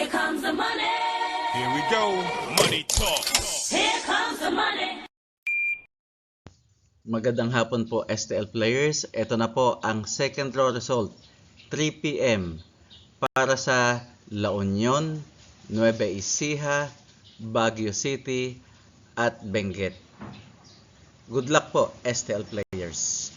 Here comes the money. Here we go. Money talk. Here comes the money. Magandang hapon po STL players. Ito na po ang second draw result 3 p.m. para sa La Union, Nueva Ecija, Baguio City at Benguet. Good luck po STL players.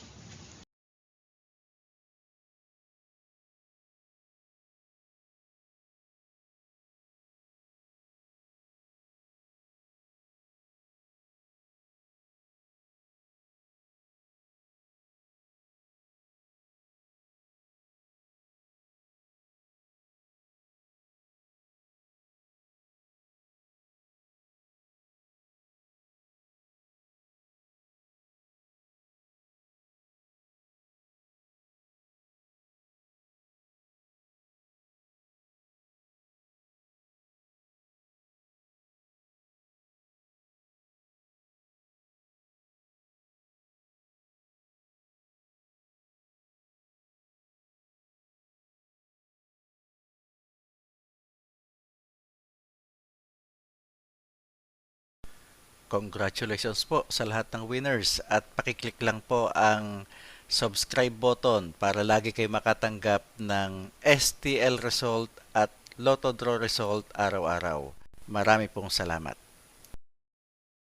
Congratulations po sa lahat ng winners at pakiclick lang po ang subscribe button para lagi kayo makatanggap ng STL result at Lotto Draw result araw-araw. Marami pong salamat.